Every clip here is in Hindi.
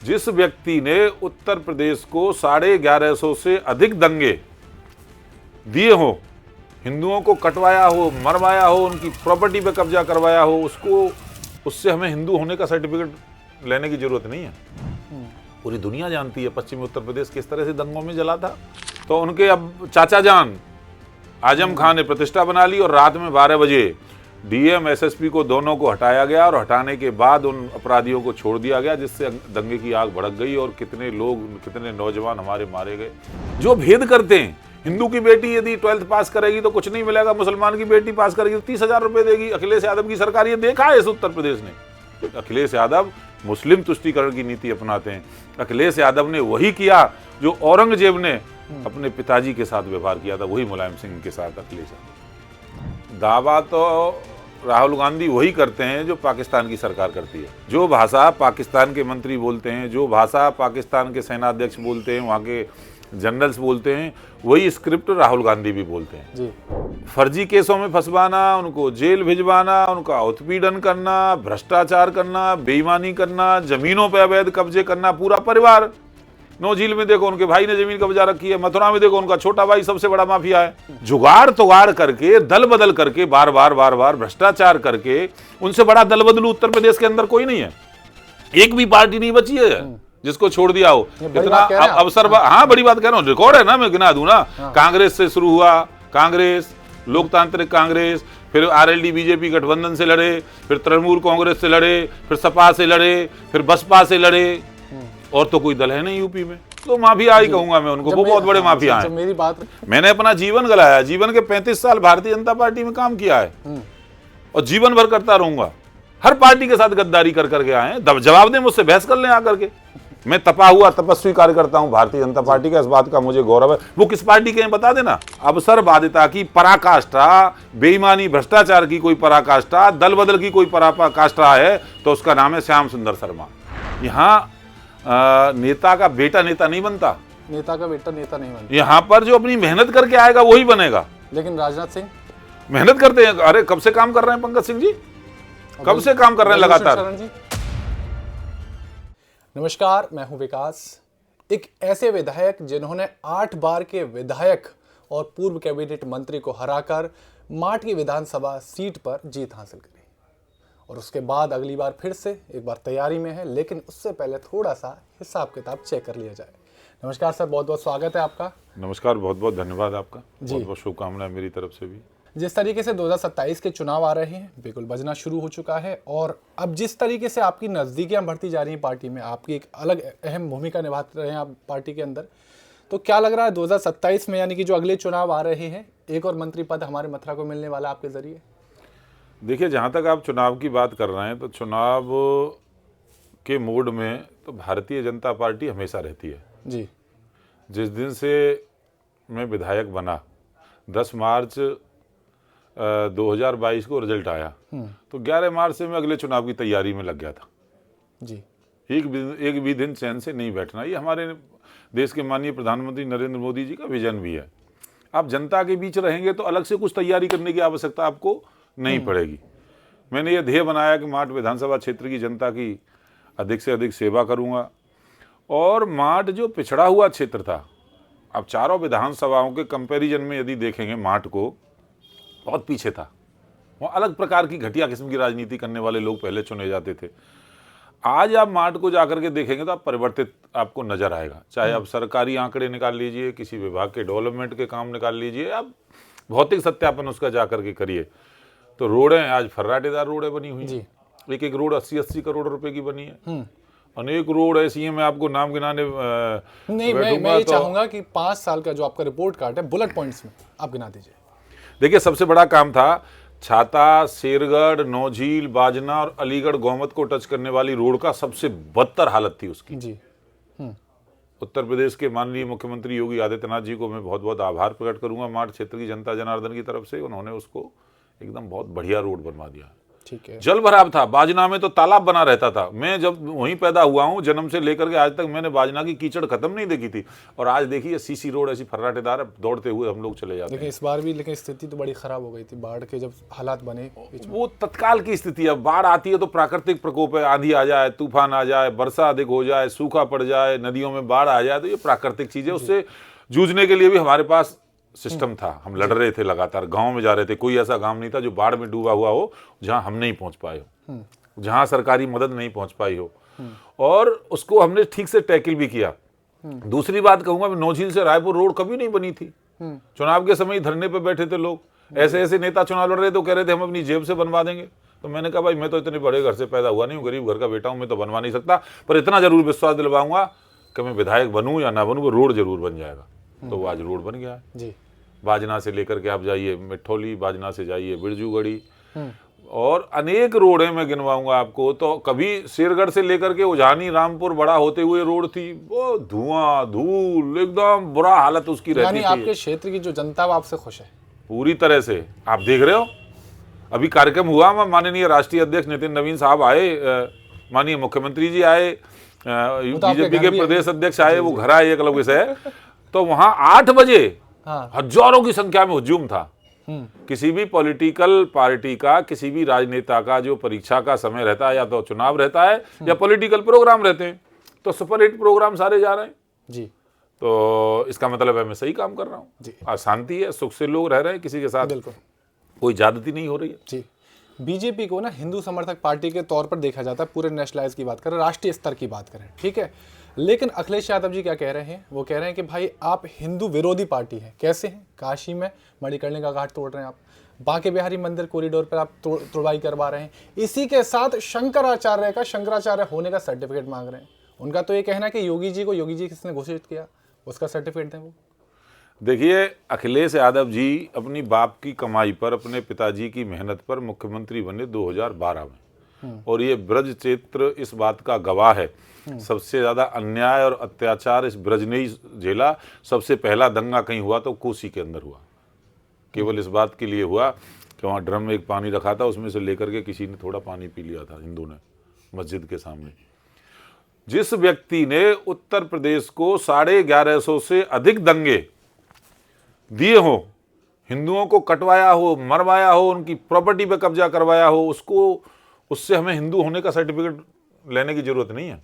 जिस व्यक्ति ने उत्तर प्रदेश को 1150 से अधिक दंगे दिए हो, हिंदुओं को कटवाया हो, मरवाया हो, उनकी प्रॉपर्टी पे कब्जा करवाया हो, उससे हमें हिंदू होने का सर्टिफिकेट लेने की जरूरत नहीं है। पूरी दुनिया जानती है पश्चिमी उत्तर प्रदेश किस तरह से दंगों में जला था। तो उनके अब चाचा जान आजम खान ने प्रतिष्ठा बना ली और रात में 12 बजे डीएम एसएसपी को दोनों को हटाया गया और हटाने के बाद उन अपराधियों को छोड़ दिया गया, जिससे दंगे की आग भड़क गई और कितने लोग, कितने नौजवान हमारे मारे गए। जो भेद करते हैं, हिंदू की बेटी यदि 12th पास करेगी तो कुछ नहीं मिलेगा, मुसलमान की बेटी पास करेगी तो 30,000 रुपए देगी। अखिलेश यादव की सरकार ये देखा है इस उत्तर प्रदेश ने। अखिलेश यादव मुस्लिम तुष्टीकरण की नीति अपनाते हैं। अखिलेश यादव ने वही किया जो औरंगजेब ने अपने पिताजी के साथ व्यवहार किया था, वही मुलायम सिंह के साथ अखिलेश यादव। दावा तो राहुल गांधी वही करते हैं जो पाकिस्तान की सरकार करती है। जो भाषा पाकिस्तान के मंत्री बोलते हैं, जो भाषा पाकिस्तान के सेनाध्यक्ष बोलते हैं, वहाँ के जनरल्स बोलते हैं, वही स्क्रिप्ट राहुल गांधी भी बोलते हैं जी। फर्जी केसों में फंसवाना, उनको जेल भिजवाना, उनका उत्पीड़न करना, भ्रष्टाचार करना, बेईमानी करना, जमीनों पर अवैध कब्जे करना, पूरा परिवार। नौझील में देखो उनके भाई ने जमीन कब्जा रखी है, मथुरा में देखो उनका छोटा भाई सबसे बड़ा माफिया है। जुगाड़ तुगाड़ करके, दल बदल करके, बार बार भ्रष्टाचार करके, उनसे बड़ा दल बदलू उत्तर प्रदेश के अंदर कोई नहीं है। एक भी पार्टी नहीं बची है जिसको छोड़ दिया हो। इतना अवसर, हाँ बड़ी बात कह रहा हूँ, रिकॉर्ड है ना, मैं गिना दूं ना। कांग्रेस से शुरू हुआ, कांग्रेस, लोकतांत्रिक कांग्रेस, फिर आरएलडी बीजेपी गठबंधन से लड़े, फिर तृणमूल कांग्रेस से लड़े, फिर सपा से लड़े, फिर बसपा से लड़े, और तो कोई दल है नहीं यूपी में। तो माफिया ही कहूंगा मैं उनको, वो बहुत बड़े माफिया हैं। मेरी बात, मैंने अपना जीवन गलाया, जीवन के 35 साल भारतीय जनता पार्टी में काम किया है और जीवन भर करता रहूंगा। हर पार्टी के साथ गद्दारी कर करके आए हैं। जवाब दें मुझसे, बहस कर लें आकर के। मैं तपा हुआ तपस्वी कार्यकर्ता हूं भारतीय जनता पार्टी का, इस बात का मुझे गौरव है। वो किस पार्टी के हैं बता देना। अवसरवादिता की पराकाष्ठा, बेईमानी भ्रष्टाचार की कोई पराकाष्ठा, दल बदल की कोई पराकाष्ठा है तो उसका नाम है श्याम सुंदर शर्मा। यहाँ नेता का बेटा नेता नहीं बनता, नेता का बेटा नेता नहीं बनता। यहाँ पर जो अपनी मेहनत करके आएगा वही बनेगा। लेकिन राजनाथ सिंह मेहनत करते हैं। अरे कब से काम कर रहे हैं पंकज सिंह जी, कब से काम कर रहे हैं लगातार। नमस्कार, मैं हूं विकास। एक ऐसे विधायक जिन्होंने 8 बार के विधायक और पूर्व कैबिनेट मंत्री को हराकर माट की विधानसभा सीट पर जीत हासिल करी, और उसके बाद अगली बार फिर से एक बार तैयारी में है। लेकिन उससे पहले थोड़ा सा हिसाब किताब चेक कर लिया जाए। नमस्कार सर, बहुत बहुत स्वागत है आपका। नमस्कार, बहुत बहुत धन्यवाद आपका, बहुत बहुत शुभकामनाएं मेरी तरफ से भी। जिस तरीके से 2027 के चुनाव आ रहे हैं, बिल्कुल बजना शुरू हो चुका है, और अब जिस तरीके से आपकी नज़दीकियां बढ़ती जा रही हैं पार्टी में, आपकी एक अलग अहम भूमिका निभाते रहे हैं आप पार्टी के अंदर, तो क्या लग रहा है 2027 में, यानी कि जो अगले चुनाव आ रहे हैं, एक और मंत्री पद हमारे मथुरा को मिलने वाला आपके जरिए? देखिए, जहाँ तक आप चुनाव की बात कर रहे हैं तो चुनाव के मोड में तो भारतीय जनता पार्टी हमेशा रहती है जी। जिस दिन से मैं विधायक बना, 10 मार्च 2022 को रिजल्ट आया, तो 11 मार्च से मैं अगले चुनाव की तैयारी में लग गया था जी। एक भी दिन चैन से नहीं बैठना। ये हमारे देश के माननीय प्रधानमंत्री नरेंद्र मोदी जी का विजन भी है। आप जनता के बीच रहेंगे तो अलग से कुछ तैयारी करने की आवश्यकता आपको नहीं पड़ेगी। मैंने ये ध्येय बनाया कि माट विधानसभा क्षेत्र की जनता की अधिक से अधिक सेवा करूंगा। और माट जो पिछड़ा हुआ क्षेत्र था, अब चारों विधानसभाओं के कंपैरिजन में यदि देखेंगे, माट को बहुत पीछे था। वहाँ अलग प्रकार की घटिया किस्म की राजनीति करने वाले लोग पहले चुने जाते थे। आज आप माट को जाकर के देखेंगे तो आप परिवर्तित आपको नजर आएगा। चाहे आप सरकारी आंकड़े निकाल लीजिए, किसी विभाग के डेवलपमेंट के काम निकाल लीजिए, आप भौतिक सत्यापन उसका जाकर के करिए, तो रोडें आज फर्राटेदार रोडें बनी हुई हैं। एक एक रोड 80-80 करोड़ रुपए की बनी है। अनेक रोड ऐसी हैं, मैं आपको नाम गिनाने नहीं, मैं ये चाहूंगा कि 5 साल का जो आपका रिपोर्ट कार्ड है, बुलेट पॉइंट्स में आप गिना दीजिए। देखिए, सबसे बड़ा काम था छाता, शेरगढ़, नौझील, बाजना और अलीगढ़ गोमत को टच करने वाली रोड का सबसे बदतर हालत थी उसकी जी। उत्तर प्रदेश के माननीय मुख्यमंत्री योगी आदित्यनाथ जी को मैं बहुत बहुत आभार प्रकट करूंगा माट क्षेत्र की जनता जनार्दन की तरफ से। उन्होंने उसको एकदम बहुत बढ़िया रोड बनवा दिया। ठीक है। जल भराव था, बाजना में तो तालाब बना रहता था। मैं जब वहीं पैदा हुआ हूं, जन्म से लेकर के आज तक मैंने बाजना की कीचड़ खत्म नहीं देखी थी। और आज देखिए सीसी रोड ऐसी फर्राटेदार है, दौड़ते हुए हम लोग चले जाते लेकिन हैं। इस बार भी लेकिन स्थिति तो बड़ी खराब हो गई थी, बाढ़ के जब हालात बने बीच में। वो तत्काल की स्थिति है। बाढ़ आती है तो प्राकृतिक प्रकोप है, आंधी आ जाए, तूफान आ जाए, वर्षा अधिक हो जाए, सूखा पड़ जाए, नदियों में बाढ़ आ जाए, तो ये प्राकृतिक चीज है। उससे जूझने के लिए भी हमारे पास सिस्टम था। हम लड़ रहे थे, लगातार गांव में जा रहे थे। कोई ऐसा गांव नहीं था जो बाढ़ में डूबा हुआ हो जहां हम नहीं पहुंच पाए हो, जहां सरकारी मदद नहीं पहुंच पाई हो, और उसको हमने ठीक से टैकल भी किया। दूसरी बात कहूंगा, नौझील से रायपुर रोड कभी नहीं बनी थी। चुनाव के समय धरने पे बैठे थे लोग, ऐसे ऐसे नेता चुनाव लड़ रहे तो कह रहे थे हम अपनी जेब से बनवा देंगे। तो मैंने कहा भाई मैं तो इतने बड़े घर से पैदा हुआ नहीं हूँ, गरीब घर का बेटा हूं, मैं तो बनवा नहीं सकता, पर इतना जरूर विश्वास दिलवाऊंगा कि मैं विधायक बनूं या ना बनूं, वो रोड जरूर बन जाएगा। तो वो आज रोड बन गया है जी। बाजना से लेकर के आप जाइए मिठौली, बाजना से जाइए बिरजूगढ़ी, और अनेक रोड है, मैं गिनवाऊंगा आपको। तो कभी शेरगढ़ से लेकर के उजानी रामपुर बड़ा होते हुए रोड थी, वो धुआं धूल एकदम बुरा हालत उसकी रहती यानी थी। आपके क्षेत्र की जो जनता वो आपसे खुश है पूरी तरह से। आप देख रहे हो अभी कार्यक्रम हुआ, माननीय राष्ट्रीय अध्यक्ष नितिन नवीन साहब आए, माननीय मुख्यमंत्री जी आए, बीजेपी के प्रदेश अध्यक्ष आए, वो घर आए, एक अलग विषय है। तो वहां 8 बजे हजारों की संख्या में हुजूम था। किसी भी पॉलिटिकल पार्टी का, किसी भी राजनेता का जो परीक्षा का समय रहता है, या तो चुनाव रहता है या पॉलिटिकल प्रोग्राम रहते हैं, तो सुपरहिट प्रोग्राम सारे जा रहे हैं जी। तो इसका मतलब है मैं सही काम कर रहा हूँ जी। आज शांति है, सुख से लोग रह रहे हैं, किसी के साथ बिल्कुल कोई ज्यादती नहीं हो रही है। जी। बीजेपी को ना हिंदू समर्थक पार्टी के तौर पर देखा जाता है, पूरे नेशनलाइज की बात करें, राष्ट्रीय स्तर की बात करें, ठीक है। लेकिन अखिलेश यादव जी क्या कह रहे हैं, वो कह रहे हैं कि भाई आप हिंदू विरोधी पार्टी हैं। कैसे हैं? काशी में मणिकर्णिका घाट तोड़ रहे हैं आप, बांके बिहारी मंदिर कॉरिडोर पर आप तोड़वाई करवा रहे हैं, इसी के साथ शंकराचार्य होने का सर्टिफिकेट मांग रहे हैं। उनका तो ये कहना है कि योगी जी किसने घोषित किया, उसका सर्टिफिकेट दें वो। देखिए अखिलेश यादव जी अपनी बाप की कमाई पर, अपने पिताजी की मेहनत पर मुख्यमंत्री बने 2012 में, और ये ब्रज क्षेत्र इस बात का गवाह है। सबसे ज्यादा अन्याय और अत्याचार इस ब्रज ने ही झेला। सबसे पहला दंगा कहीं हुआ तो कोसी के अंदर हुआ, केवल इस बात के लिए हुआ कि वहाँ ड्रम में एक पानी रखा था, उसमें से लेकर के किसी ने थोड़ा पानी पी लिया था, हिंदू ने, मस्जिद के सामने। जिस व्यक्ति ने उत्तर प्रदेश को 1150 से अधिक दंगे दिए हो, हिंदुओं को कटवाया हो, मरवाया हो, उनकी प्रॉपर्टी पे कब्जा करवाया हो, उससे हमें हिंदू होने का सर्टिफिकेट लेने की जरूरत नहीं है।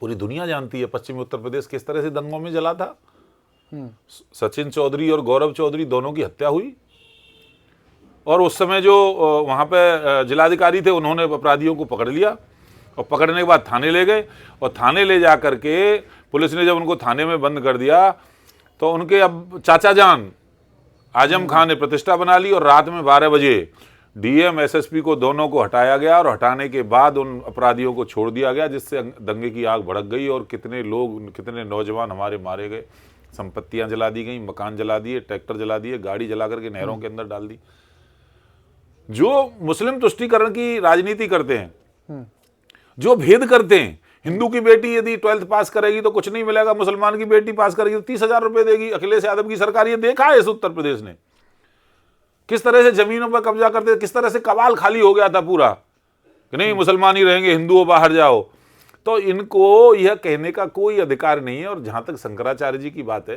पूरी दुनिया जानती है पश्चिमी उत्तर प्रदेश किस तरह से दंगों में जला था। सचिन चौधरी और गौरव चौधरी दोनों की हत्या हुई, और उस समय जो वहां पे जिलाधिकारी थे उन्होंने अपराधियों को पकड़ लिया, और पकड़ने के बाद थाने ले गए, और थाने ले जा करके पुलिस ने जब उनको थाने में बंद कर दिया तो उनके अब चाचा जान आजम खान ने प्रतिष्ठा बना ली, और रात में 12 बजे डीएम एसएसपी को दोनों को हटाया गया, और हटाने के बाद उन अपराधियों को छोड़ दिया गया, जिससे दंगे की आग भड़क गई और कितने लोग, कितने नौजवान हमारे मारे गए, संपत्तियां जला दी गई, मकान जला दिए, ट्रैक्टर जला दिए, गाड़ी जला करके नहरों के अंदर डाल दी। जो मुस्लिम तुष्टीकरण की राजनीति करते हैं, जो भेद करते हैं, हिंदू की बेटी यदि 12th पास करेगी तो कुछ नहीं मिलेगा, मुसलमान की बेटी पास करेगी तो 30,000 रुपए देगी। अखिलेश यादव की सरकार ये देखा है इस उत्तर प्रदेश ने किस तरह से जमीनों पर कब्जा करते, किस तरह से कबाल खाली हो गया था पूरा कि नहीं मुसलमान ही रहेंगे, हिंदुओं बाहर जाओ। तो इनको यह कहने का कोई अधिकार नहीं है। और जहां तक शंकराचार्य जी की बात है,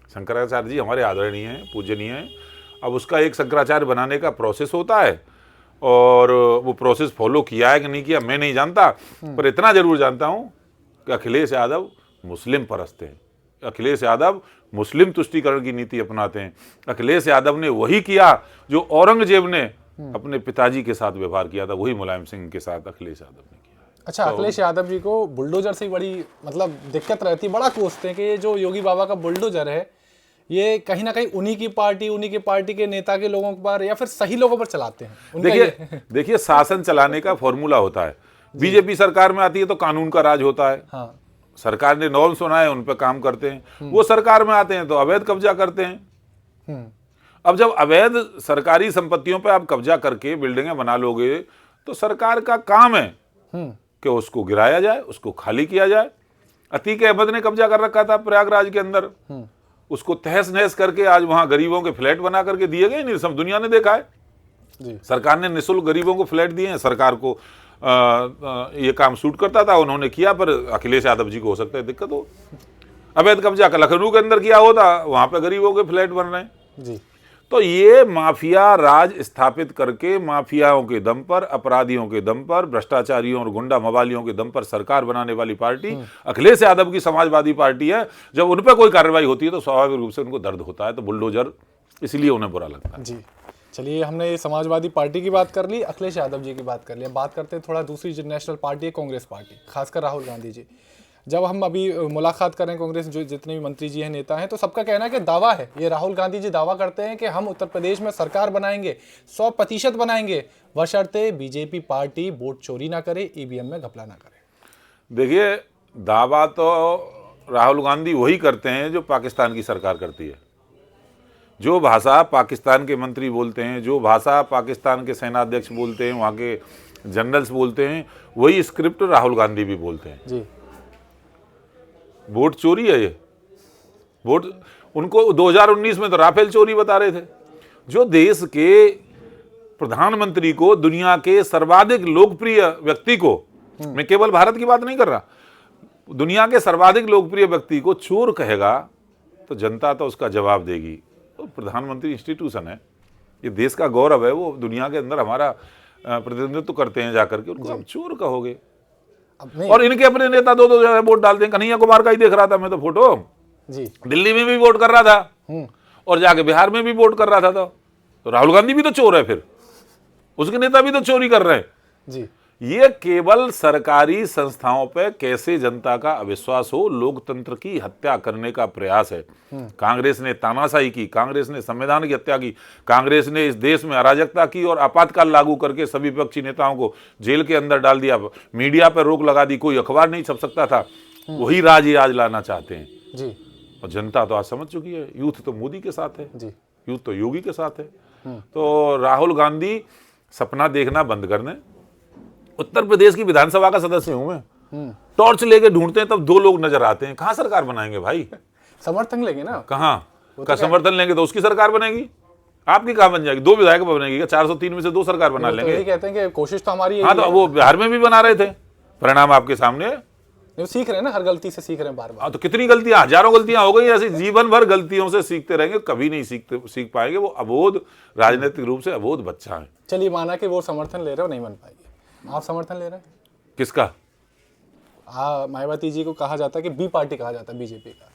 शंकराचार्य जी हमारे आदरणीय हैं, पूजनीय हैं। अब उसका एक शंकराचार्य बनाने का प्रोसेस होता है, और वो प्रोसेस फॉलो किया है कि नहीं किया मैं नहीं जानता, पर इतना जरूर जानता हूं कि अखिलेश यादव मुस्लिम परस्त हैं। अखिलेश यादव मुस्लिम तुष्टीकरण की नीति अपनाते हैं। अखिलेश यादव ने वही किया जो औरंगजेब ने अपने पिताजी के साथ व्यवहार किया था, वही मुलायम सिंह के साथ अखिलेश यादव ने किया। अच्छा, अखिलेश यादव जी को बुलडोजर से बड़ी मतलब दिक्कत रहती, बड़ा कोसते हैं कि ये जो योगी बाबा का बुलडोजर है, ये कहीं ना कहीं उन्हीं की पार्टी के नेता के लोगों पर या फिर सही लोगों पर चलाते हैं। देखिए शासन चलाने का फॉर्मूला होता है। बीजेपी सरकार में आती है तो कानून का राज होता है। हाँ। सरकार ने नॉर्म्स बनाए, उन पर काम करते हैं। वो सरकार में आते हैं तो अवैध कब्जा करते हैं। अब जब अवैध सरकारी संपत्तियों पर आप कब्जा करके बिल्डिंगें बना लोगे तो सरकार का काम है कि उसको गिराया जाए, उसको खाली किया जाए। अतीक अहमद ने कब्जा कर रखा था प्रयागराज के अंदर, उसको तहस नहस करके आज वहां गरीबों के फ्लैट बना करके दिए गए। नहीं, सब दुनिया ने देखा है। जी। सरकार ने निःशुल्क गरीबों को फ्लैट दिए हैं, सरकार को ये काम सूट करता था, उन्होंने किया, पर अखिलेश यादव जी को हो सकता है दिक्कत हो। अवैध कब्जा लखनऊ के अंदर किया होता, वहां पे गरीबों के फ्लैट बन रहे हैं। जी। तो ये माफिया राज स्थापित करके माफियाओं के दम पर, अपराधियों के दम पर, भ्रष्टाचारियों और गुंडा मवालियों के दम पर सरकार बनाने वाली पार्टी अखिलेश यादव की समाजवादी पार्टी है। जब उन पर कोई कार्रवाई होती है तो स्वाभाविक रूप से उनको दर्द होता है, तो बुलडोजर इसलिए उन्हें बुरा लगता है। जी, चलिए हमने समाजवादी पार्टी की बात कर ली, अखिलेश यादव जी की बात कर ली। अब बात करते हैं थोड़ा दूसरी जो नेशनल पार्टी है, कांग्रेस पार्टी, खासकर राहुल गांधी जी। जब हम अभी मुलाकात करें कांग्रेस जो जितने भी मंत्री जी हैं, नेता हैं, तो सबका कहना है कि दावा है, ये राहुल गांधी जी दावा करते हैं कि हम उत्तर प्रदेश में सरकार बनाएंगे, 100% बनाएंगे, बशर्ते बीजेपी पार्टी वोट चोरी ना करे, ईवीएम में घपला ना करे। देखिए, दावा तो राहुल गांधी वही करते हैं जो पाकिस्तान की सरकार करती है। जो भाषा पाकिस्तान के मंत्री बोलते हैं, जो भाषा पाकिस्तान के सेनाध्यक्ष बोलते हैं, वहाँ के जनरल्स बोलते हैं, वही स्क्रिप्ट राहुल गांधी भी बोलते हैं। जी। वोट चोरी है ये। वोट उनको 2019 में तो राफेल चोरी बता रहे थे। जो देश के प्रधानमंत्री को, दुनिया के सर्वाधिक लोकप्रिय व्यक्ति को, मैं केवल भारत की बात नहीं कर रहा, दुनिया के सर्वाधिक लोकप्रिय व्यक्ति को चोर कहेगा तो जनता तो उसका जवाब देगी। तो प्रधानमंत्री इंस्टीट्यूशन है, ये देश का गौरव है, वो दुनिया के अंदर हमारा प्रतिनिधित्व करते हैं, जाकर के उनको आप चोर कहोगे। और इनके अपने नेता दो जगह वोट डालते हैं। कन्हैया कुमार का ही देख रहा था मैं तो फोटो जी, दिल्ली में भी वोट कर रहा था और जाके बिहार में भी वोट कर रहा था। तो राहुल गांधी भी तो चोर है, फिर उसके नेता भी तो चोरी कर रहे हैं जी। ये केवल सरकारी संस्थाओं पे कैसे जनता का अविश्वास हो, लोकतंत्र की हत्या करने का प्रयास है। कांग्रेस ने तानाशाही की, कांग्रेस ने संविधान की हत्या की, कांग्रेस ने इस देश में अराजकता की और आपातकाल लागू करके सभी विपक्षी नेताओं को जेल के अंदर डाल दिया, मीडिया पर रोक लगा दी, कोई अखबार नहीं छप सकता था। वही राज ये आज लाना चाहते हैं जी। और जनता तो आज समझ चुकी है, यूथ तो मोदी के साथ है जी, यूथ तो योगी के साथ है। तो राहुल गांधी सपना देखना बंद कर दें। उत्तर प्रदेश की विधानसभा का सदस्य हूं मैं, टॉर्च लेके ढूंढते हैं तब दो लोग नजर आते हैं। कहां सरकार बनाएंगे भाई? समर्थन लेंगे ना, कहां का समर्थन लेंगे तो उसकी सरकार बनेगी, आपकी कहां बन जाएगी? दो विधायक बनेगी क्या? 403 में से दो सरकार बना लेंगे। तो कहते हैं कि कोशिश तो हमारी। हाँ, तो वो बिहार में भी बना रहे थे, परिणाम आपके सामने है। वो सीख रहे हैं ना, हर गलती से सीख रहे हैं बार बार। तो कितनी गलतियां, हजारों गलतियां हो गई, ऐसे जीवन भर गलतियों से सीखते रहेंगे, कभी नहीं सीख पाएंगे। वो अबोध, राजनीतिक रूप से अबोध बच्चा है। चलिए माना कि वो समर्थन ले रहे हो, नहीं बन पाएंगे, आप समर्थन ले रहे हैं किसका? मायावती जी को कहा जाता है कि बी पार्टी कहा जाता है बीजेपी का,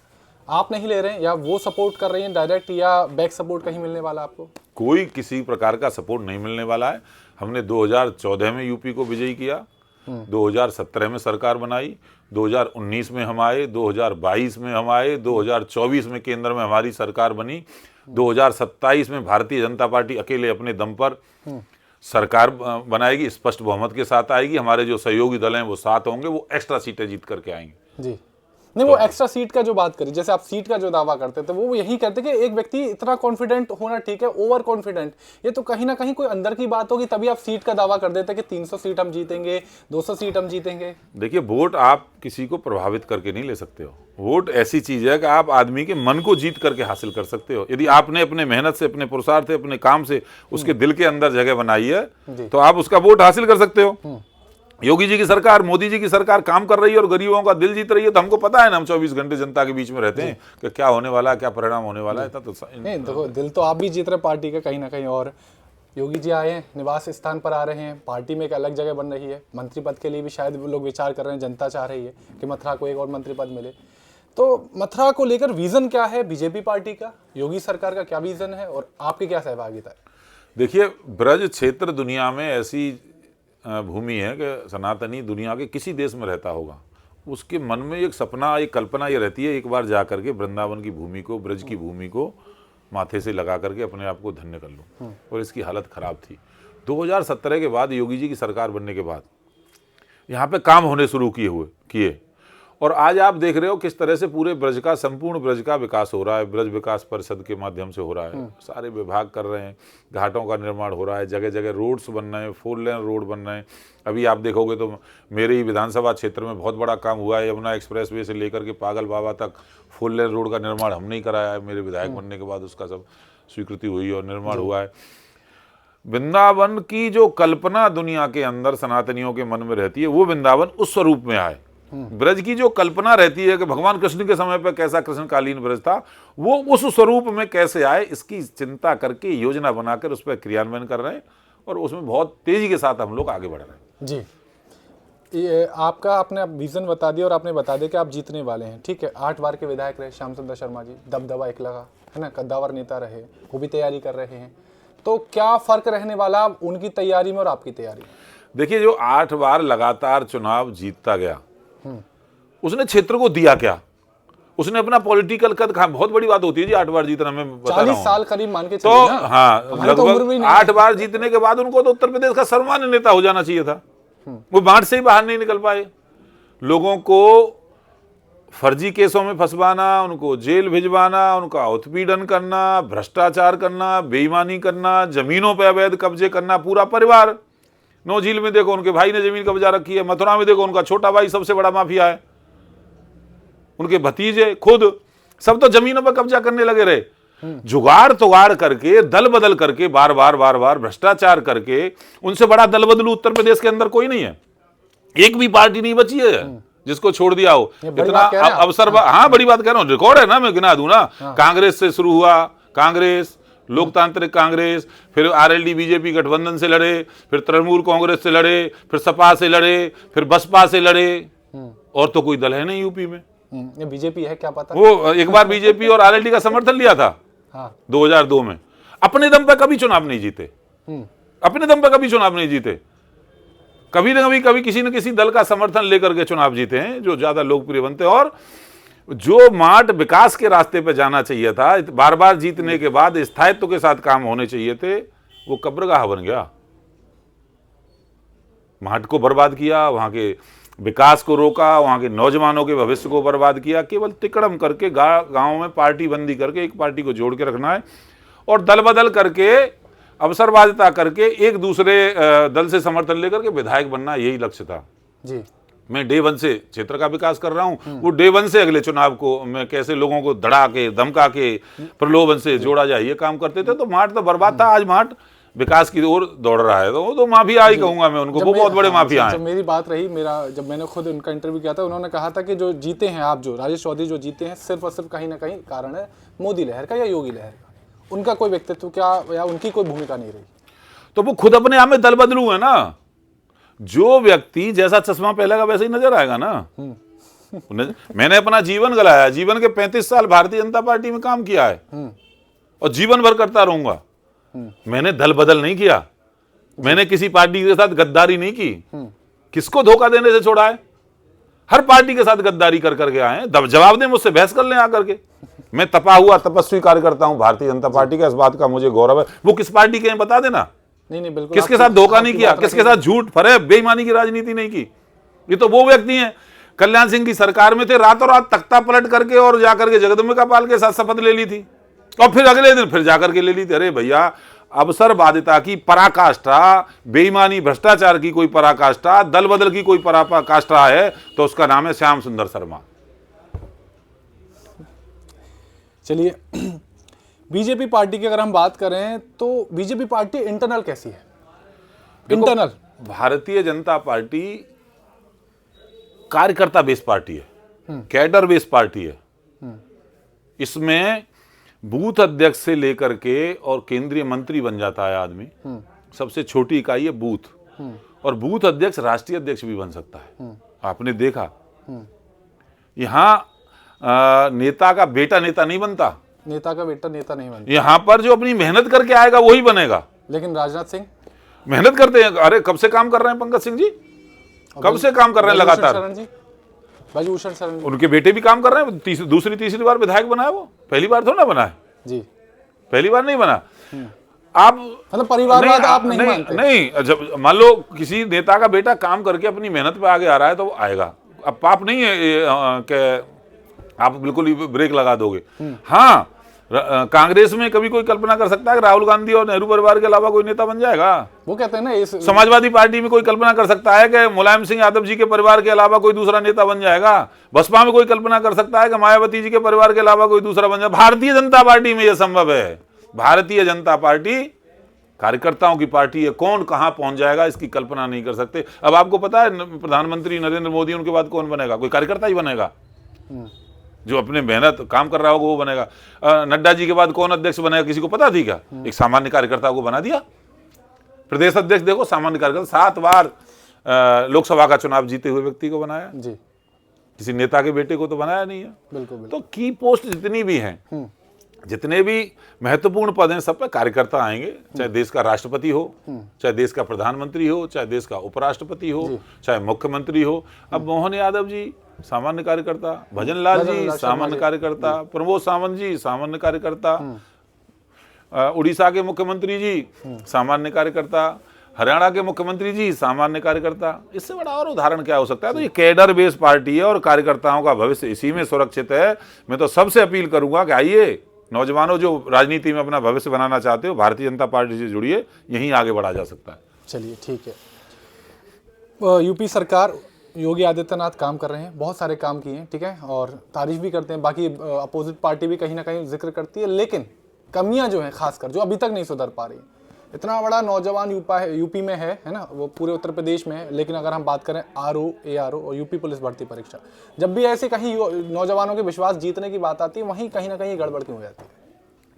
आप नहीं ले रहे हैं, या वो सपोर्ट कर रही हैं डायरेक्ट, या बैक सपोर्ट कहीं मिलने वाला आपको? कोई किसी प्रकार का सपोर्ट नहीं मिलने वाला है। हमने 2014 में यूपी को विजयी किया, 2017 में सरकार बनाई, 2019 में हम आए, 2022 में हम आए, 2024 में केंद्र में हमारी सरकार बनी, 2027 में भारतीय जनता पार्टी अकेले अपने दम पर सरकार बनाएगी, स्पष्ट बहुमत के साथ आएगी। हमारे जो सहयोगी दल हैं वो 7 होंगे, वो एक्स्ट्रा सीटें जीत करके आएंगे। जी, नहीं, वो एक्स्ट्रा सीट का जो बात करी, जैसे आप सीट का जो दावा करते थे, वो यही कहते कि एक व्यक्ति इतना कॉन्फिडेंट होना ठीक है, ओवर कॉन्फिडेंट, ये तो कहीं ना कहीं कोई अंदर की बात होगी, तभी आप सीट का दावा कर देते कि 300 सीट हम जीतेंगे, 200 सीट हम जीतेंगे। देखिए, वोट आप किसी को प्रभावित करके नहीं ले सकते हो। वोट ऐसी चीज है कि आप आदमी के मन को जीत करके हासिल कर सकते हो। यदि आपने अपने मेहनत से, अपने पुरुषार्थ से, अपने काम से उसके दिल के अंदर जगह बनाई है तो आप उसका वोट हासिल कर सकते हो। योगी जी की सरकार, मोदी जी की सरकार काम कर रही है और गरीबों का दिल जीत रही है, तो हमको पता है ना, हम 24 घंटे जनता के बीच में रहते हैं कि क्या होने वाला है, क्या परिणाम होने वाला है। तो नहीं, देखो, दिल तो आप भी जीत रहे पार्टी का कहीं ना कहीं, और योगी जी आए हैं, निवास स्थान पर आ रहे हैं, पार्टी में एक अलग जगह बन रही है, मंत्री पद के लिए भी शायद लोग विचार कर रहे हैं, जनता चाह रही है कि मथुरा को एक और मंत्री पद मिले। तो मथुरा को लेकर विजन क्या है बीजेपी पार्टी का, योगी सरकार का क्या विजन है, और आपकी क्या सहभागिता है? देखिए, ब्रज क्षेत्र दुनिया में ऐसी भूमि है कि सनातनी दुनिया के किसी देश में रहता होगा, उसके मन में एक सपना, एक कल्पना ये रहती है, एक बार जा करके वृंदावन की भूमि को, ब्रज की भूमि को माथे से लगा करके अपने आप को धन्य कर लूं। और इसकी हालत खराब थी। 2017 के बाद, योगी जी की सरकार बनने के बाद यहाँ पे काम होने शुरू किए और आज आप देख रहे हो किस तरह से पूरे ब्रज का, संपूर्ण ब्रज का विकास हो रहा है। ब्रज विकास परिषद के माध्यम से हो रहा है, सारे विभाग कर रहे हैं, घाटों का निर्माण हो रहा है, जगह जगह रोड्स बन रहे हैं, 4 लेन रोड बन रहे हैं। अभी आप देखोगे तो मेरे ही विधानसभा क्षेत्र में बहुत बड़ा काम हुआ है, यमुना एक्सप्रेस वे से लेकर के पागल बाबा तक 4 लेन रोड का निर्माण हमने ही कराया है। मेरे विधायक बनने के बाद उसका सब स्वीकृति हुई और निर्माण हुआ है। वृंदावन की जो कल्पना दुनिया के अंदर सनातनियों के मन में रहती है, वो वृंदावन उस स्वरूप में आए। ब्रज की जो कल्पना रहती है कि भगवान कृष्ण के समय पर कैसा कृष्णकालीन ब्रज था, वो उस स्वरूप में कैसे आए, इसकी चिंता करके योजना बनाकर उस पर क्रियान्वयन कर रहे हैं और उसमें बहुत तेजी के साथ हम लोग आगे बढ़ रहे हैं। जी, ये आपने विजन बता दिया और आपने बता दिया कि आप जीतने वाले हैं, ठीक है। 8 बार के विधायक रहे श्याम सुंदर शर्मा जी, दबदबा एक लगा है ना, कद्दावर नेता रहे, वो भी तैयारी कर रहे हैं। तो क्या फर्क रहने वाला उनकी तैयारी में और आपकी तैयारी में? देखिए, जो 8 बार लगातार चुनाव जीतता गया, उसने क्षेत्र को दिया क्या? उसने अपना पॉलिटिकल कद, बहुत बड़ी बात होती है जी 8 बार जीतना, मैं बता रहा हूं। 40 साल करीब मान के तो चलिए ना। हाँ, लगभग 8 बार जीतने के बाद उनको तो उत्तर प्रदेश का सर्वमान्य नेता हो जाना चाहिए था। वो बाढ़ से ही बाहर नहीं निकल पाए। लोगों को फर्जी केसों में फंसवाना, उनको जेल भिजवाना, उनका उत्पीड़न करना, भ्रष्टाचार करना, बेईमानी करना, जमीनों पर अवैध कब्जे करना, पूरा परिवार। नौझील में देखो उनके भाई ने जमीन कब्जा रखी है, मथुरा में देखो उनका छोटा भाई सबसे बड़ा माफिया है, उनके भतीजे खुद सब तो जमीनों पर कब्जा करने लगे रहे। जुगाड़ तुगाड़ करके, दल बदल करके, बार बार भ्रष्टाचार करके, उनसे बड़ा दल बदलू उत्तर प्रदेश के अंदर कोई नहीं है। एक भी पार्टी नहीं बची है जिसको छोड़ दिया हो। इतना अवसर, हाँ बड़ी बात कह रहा हूँ, रिकॉर्ड है ना, मैं गिना दूं ना। कांग्रेस से शुरू हुआ, कांग्रेस, लोकतांत्रिक कांग्रेस, फिर आरएलडी बीजेपी गठबंधन से लड़े, फिर तृणमूल कांग्रेस से लड़े, फिर सपा से लड़े, फिर बसपा से लड़े, और तो कोई दल है नहीं यूपी में। ये बीजेपी है क्या पता? वो एक बार बीजेपी और आरएलडी का समर्थन लिया था। हाँ। 2002 में। अपने दम पे कभी चुनाव नहीं जीते, अपने दम पे कभी चुनाव नहीं जीते। कभी न कभी किसी न किसी दल का समर्थन लेकर के चुनाव जीते हैं, जो ज्यादा लोकप्रिय बनते हैं। और जो मार्ट विकास के रास्ते पे जाना चाहिए था, बार बार जीतने के बाद स्थायित्व के साथ काम होने चाहिए थे, वो कब्रगाह बन गया। मार्ट को बर्बाद किया, वहां के विकास को रोका, वहां के नौजवानों के भविष्य को बर्बाद किया। केवल तिकड़म करके गांव में पार्टी बंदी करके एक पार्टी को जोड़ के रखना है और दल बदल करके, अवसरवादिता करके, एक दूसरे दल से समर्थन लेकर के विधायक बनना, यही लक्ष्य था जी। मैं डे 1 से क्षेत्र का विकास कर रहा हूं। वो डे 1 से अगले चुनाव को मैं कैसे लोगों को धड़ा के, धमका के, प्रलोभन से जोड़ा जाए, ये काम करते थे। तो मार्ट तो बर्बाद था, आज मार्ट विकास की ओर दौड़ रहा है। तो माफिया ही कहूंगा मैं उनको, वो बहुत बड़े माफिया हैं। जब मेरी बात रही, जब मैंने खुद उनका इंटरव्यू किया था, उन्होंने कहा था कि जो जीते हैं आप, जो राजेश चौधरी जो जीते हैं, सिर्फ और सिर्फ कहीं ना कहीं कारण है मोदी लहर का या योगी लहर का। उनका कोई व्यक्तित्व क्या या उनकी कोई भूमिका नहीं रही। तो वो खुद अपने आप में दल बदलू है ना। जो व्यक्ति जैसा चश्मा पहलेगा वैसे ही नजर आएगा ना। मैंने अपना जीवन गलाया, जीवन के 35 साल भारतीय जनता पार्टी में काम किया है और जीवन भर करता रहूंगा। मैंने दल बदल नहीं किया, मैंने किसी पार्टी के साथ गद्दारी नहीं की। किसको धोखा देने से छोड़ा है? हर पार्टी के साथ गद्दारी कर करके आए हैं। जवाब दें, मुझसे बहस कर लें आकर के। मैं तपा हुआ तपस्वी कार्यकर्ता हूं भारतीय जनता पार्टी का, इस बात का मुझे गौरव है। वो किस पार्टी के हैं बता देना। नहीं बिल्कुल। किसके साथ धोखा नहीं किया, किसके साथ झूठ फरेब बेईमानी की राजनीति नहीं की। ये तो वो व्यक्ति हैं, कल्याण सिंह की सरकार में थे, रातों रात तख्ता पलट करके और जाकर के जगदम्बिका पाल के साथ शपथ ले ली थी और फिर अगले दिन फिर जाकर के ले ली थी। अरे भैया, अवसरवादिता की पराकाष्ठा, बेईमानी भ्रष्टाचार की कोई पराकाष्ठा, दल बदल की कोई पराकाष्ठा है तो उसका नाम है श्याम सुंदर शर्मा। चलिए, बीजेपी पार्टी की अगर हम बात करें तो बीजेपी पार्टी इंटरनल कैसी है? इंटरनल भारतीय जनता पार्टी कार्यकर्ता बेस पार्टी है, कैडर बेस पार्टी है। इसमें बूथ अध्यक्ष से लेकर के और केंद्रीय मंत्री बन जाता है आदमी। सबसे छोटी इकाई है बूथ, और बूथ अध्यक्ष राष्ट्रीय अध्यक्ष भी बन सकता है। आपने देखा, यहां नेता का बेटा नेता नहीं बनता, नेता का बेटा नेता नहीं बनता। यहां पर जो अपनी मेहनत करके आएगा वही बनेगा। लेकिन राजनाथ सिंह मेहनत करते हैं। अरे कब से काम कर रहे हैं पंकज सिंह जी, कब से काम कर रहे हैं लगातार। ब्रजभूषण शरण जी, उनके बेटे भी काम कर रहे हैं। दूसरी तीसरी बार विधायक बना है, वो पहली बार थोड़ा ना बना है जी, पहली बार नहीं बना। आप मतलब परिवारवाद आप नहीं मानते? नहीं, जब मान लो किसी नेता का बेटा काम करके अपनी मेहनत पे आगे आ रहा है तो वो आएगा। अब पाप नहीं है कि आप बिल्कुल ही ब्रेक लगा दोगे। हाँ, कांग्रेस में कभी कोई कल्पना कर सकता है कि राहुल गांधी और नेहरू परिवार के अलावा कोई नेता बन जाएगा? वो कहते हैं ना, इस समाजवादी पार्टी में कोई कल्पना कर सकता है कि मुलायम सिंह यादव जी के परिवार के अलावा कोई दूसरा नेता बन जाएगा? बसपा में कोई कल्पना कर सकता है कि मायावती जी के परिवार के अलावा कोई दूसरा बन जाएगा? भारतीय जनता पार्टी में यह संभव है। भारतीय जनता पार्टी कार्यकर्ताओं की पार्टी है, कौन कहां पहुंच जाएगा इसकी कल्पना नहीं कर सकते। अब आपको पता है प्रधानमंत्री नरेंद्र मोदी, उनके बाद कौन बनेगा? कोई कार्यकर्ता ही बनेगा, जो अपने मेहनत काम कर रहा होगा वो बनेगा। नड्डा जी के बाद कौन अध्यक्ष बनेगा, किसी को पता थी क्या? एक सामान्य कार्यकर्ता को बना दिया प्रदेश अध्यक्ष। देखो, सामान्य कार्यकर्ता 7 बार लोकसभा का चुनाव जीते हुए व्यक्ति को बनाया जी, किसी नेता के बेटे को तो बनाया नहीं है। बिल्कुल। तो की पोस्ट जितनी भी हैं, जितने भी महत्वपूर्ण पद हैं, सब पे कार्यकर्ता आएंगे, चाहे देश का राष्ट्रपति हो, चाहे देश का प्रधानमंत्री हो, चाहे देश का उपराष्ट्रपति हो, चाहे मुख्यमंत्री हो। अब मोहन यादव जी सामान्य कार्यकर्ता, भजन लाल जी सामान्य कार्यकर्ता, प्रमोद सावंत जी सामान्य कार्यकर्ता, उड़ीसा के मुख्यमंत्री जी सामान्य कार्यकर्ता, हरियाणा के मुख्यमंत्री जी सामान्य कार्यकर्ता। इससे बड़ा और उदाहरण क्या हो सकता है? तो ये कैडर बेस्ड पार्टी है और कार्यकर्ताओं का भविष्य इसी में सुरक्षित है। मैं तो सबसे अपील करूंगा कि आइए नौजवानों, जो राजनीति में अपना भविष्य बनाना चाहते हो, भारतीय जनता पार्टी से जुड़िए, यहीं आगे बढ़ा जा सकता है। चलिए ठीक है। यूपी सरकार, योगी आदित्यनाथ काम कर रहे हैं, बहुत सारे काम किए हैं, ठीक है, और तारीफ भी करते हैं। बाकी अपोजिट पार्टी भी कहीं ना कहीं जिक्र करती है, लेकिन कमियां जो हैं खासकर जो अभी तक नहीं सुधर पा रही। इतना बड़ा नौजवान यूपी में है ना, वो पूरे उत्तर प्रदेश में है, लेकिन अगर हम बात करें आरओ, एआरओ और यूपी पुलिस भर्ती परीक्षा, जब भी ऐसे कहीं नौजवानों के विश्वास जीतने की बात आती है, वहीं कहीं ना कहीं गड़बड़ क्यों हो जाती है?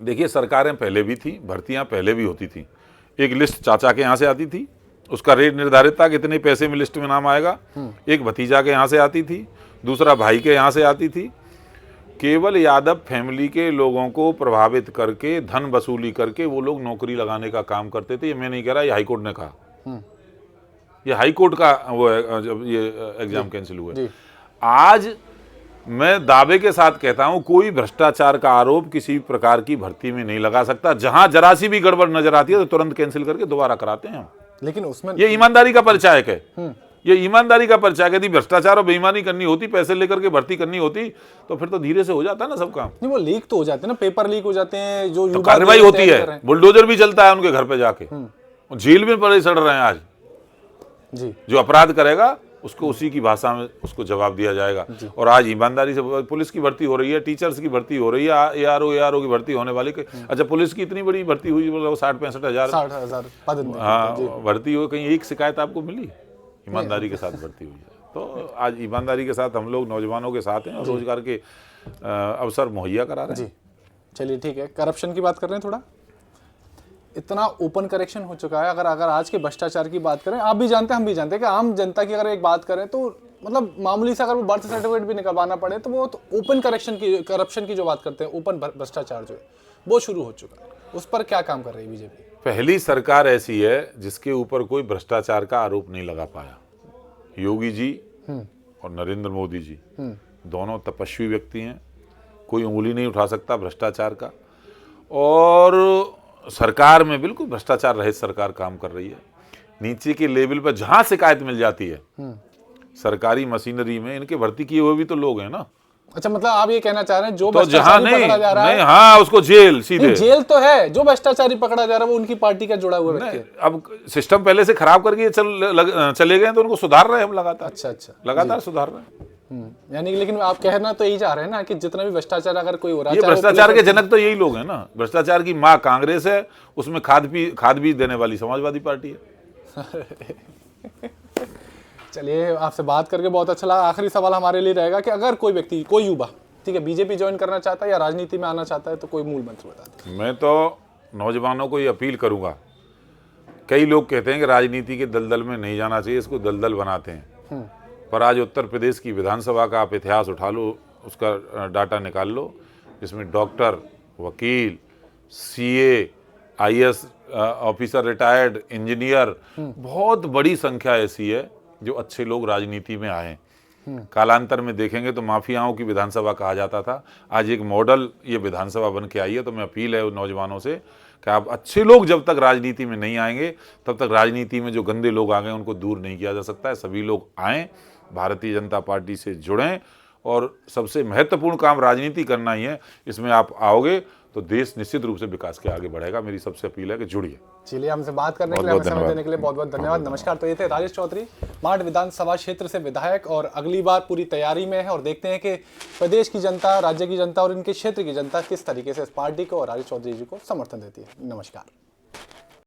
देखिए, सरकारें पहले भी थी, भर्तियां पहले भी होती थी। एक लिस्ट चाचा के यहाँ से आती थी, उसका रेट निर्धारित था कितने पैसे में लिस्ट में नाम आएगा। एक भतीजा के यहाँ से आती थी, दूसरा भाई के यहाँ से आती थी। केवल यादव फैमिली के लोगों को प्रभावित करके, धन वसूली करके वो लोग नौकरी लगाने का काम करते थे। ये मैं नहीं कह रहा, ये हाईकोर्ट ने कहा, ये हाईकोर्ट का वो है जब ये एग्जाम कैंसिल हुए। आज मैं दावे के साथ कहता हूं, कोई भ्रष्टाचार का आरोप किसी प्रकार की भर्ती में नहीं लगा सकता। जहां जरा सी भी गड़बड़ नजर आती है तो तुरंत कैंसिल करके दोबारा कराते हैं हम। लेकिन उसमें ये ईमानदारी का परिचायक है, ये ईमानदारी का परिचायक है। यदि भ्रष्टाचार और बेईमानी करनी होती, पैसे लेकर के भर्ती करनी होती, तो फिर तो धीरे से हो जाता ना सब काम। नहीं, वो लीक तो हो जाते हैं ना, पेपर लीक हो जाते हैं, जो तो कार्रवाई होती है, बुलडोजर भी चलता है उनके घर पे जाके, जेल में पड़े सड़ रहे हैं आज जी। जो अपराध करेगा उसको उसी की भाषा में उसको जवाब दिया जाएगा। और आज ईमानदारी से पुलिस की भर्ती हो रही है, टीचर्स की भर्ती हो रही है, एआरओ की भर्ती होने वाली। अच्छा, पुलिस की इतनी बड़ी भर्ती हुई, मतलब 60-65 हजार पद, हाँ, भर्ती हुई। कहीं एक शिकायत आपको मिली? ईमानदारी के साथ भर्ती हुई है। तो आज ईमानदारी के साथ हम लोग नौजवानों के साथ हैं और रोजगार के अवसर मुहैया करा रहे हैं। चलिए ठीक है, करप्शन की बात कर रहे हैं थोड़ा। इतना ओपन करेक्शन हो चुका है। अगर आज के भ्रष्टाचार की बात करें, आप भी जानते हैं, हम भी जानते हैं कि आम जनता की अगर एक बात करें तो मतलब मामूली से अगर वो बर्थ सर्टिफिकेट भी निकलवाना पड़े तो वो तो ओपन करप्शन की जो बात करते हैं, ओपन भ्रष्टाचार जो है वो शुरू हो चुका है। उस पर क्या काम कर रही है बीजेपी? पहली सरकार ऐसी है जिसके ऊपर कोई भ्रष्टाचार का आरोप नहीं लगा पाया। योगी जी और नरेंद्र मोदी जी दोनों तपस्वी व्यक्ति हैं, कोई उंगली नहीं उठा सकता भ्रष्टाचार का। और सरकार में बिल्कुल भ्रष्टाचार रहित सरकार काम कर रही है। नीचे के लेवल पर जहां शिकायत मिल जाती है, सरकारी मशीनरी में इनके भर्ती किए हुए भी तो लोग हैं ना। अच्छा, मतलब आप ये कहना चाह रहे हैं जो तो जहां पकड़ा जा रहा है, हाँ, उसको जेल सीधे। जेल तो है, जो भ्रष्टाचारी पकड़ा जा रहा है वो उनकी पार्टी का जुड़ा हुआ व्यक्ति है। अब सिस्टम पहले से खराब करके चले गए तो उनको सुधार रहे हैं हम लगातार। अच्छा, लगातार सुधार रहे हैं। यानी कि लेकिन आप कहना तो यही चाह रहे हैं ना कि जितना भी भ्रष्टाचार अगर कोई हो रहा है, ये भ्रष्टाचार के जनक तो यही लोग हैं ना। भ्रष्टाचार की माँ कांग्रेस है, उसमें खाद बीज देने वाली समाजवादी पार्टी है। चलिए, आपसे बात करके बहुत अच्छा लगा। आखिरी सवाल हमारे लिए रहेगा कि अगर कोई व्यक्ति, कोई युवा, ठीक है, बीजेपी ज्वाइन करना चाहता है या राजनीति में आना चाहता है, तो कोई मूल मंत्र बता दें। मैं तो नौजवानों को ये अपील करूंगा, कई लोग कहते हैं कि राजनीति के दलदल में नहीं जाना चाहिए, इसको दलदल बनाते हैं। पर आज उत्तर प्रदेश की विधानसभा का आप इतिहास उठा लो, उसका डाटा निकाल लो, जिसमें डॉक्टर, वकील, CA, IAS officer, retired engineer, बहुत बड़ी संख्या ऐसी है जो अच्छे लोग राजनीति में आए। कालांतर में देखेंगे तो माफियाओं की विधानसभा कहा जाता था, आज एक मॉडल ये विधानसभा बन के आई है। तो मैं अपील है नौजवानों से कि आप अच्छे लोग जब तक राजनीति में नहीं आएंगे तब तक राजनीति में जो गंदे लोग आ गए उनको दूर नहीं किया जा सकता है। सभी लोग आएँ, भारतीय जनता पार्टी से जुड़ें, और सबसे महत्वपूर्ण काम राजनीति करना ही है। इसमें आप आओगे तो देश निश्चित रूप से विकास के आगे बढ़ेगा। मेरी सबसे अपील है कि जुड़िए। चलिए, हमसे बात करने के लिए, हमें समय देने के लिए बहुत बहुत धन्यवाद। नमस्कार। तो ये थे राजेश चौधरी, मांड विधानसभा क्षेत्र से विधायक, और अगली बार पूरी तैयारी में है और देखते हैं कि प्रदेश की जनता, राज्य की जनता और इनके क्षेत्र की जनता किस तरीके से इस पार्टी को और राजेश चौधरी जी को समर्थन देती है। नमस्कार।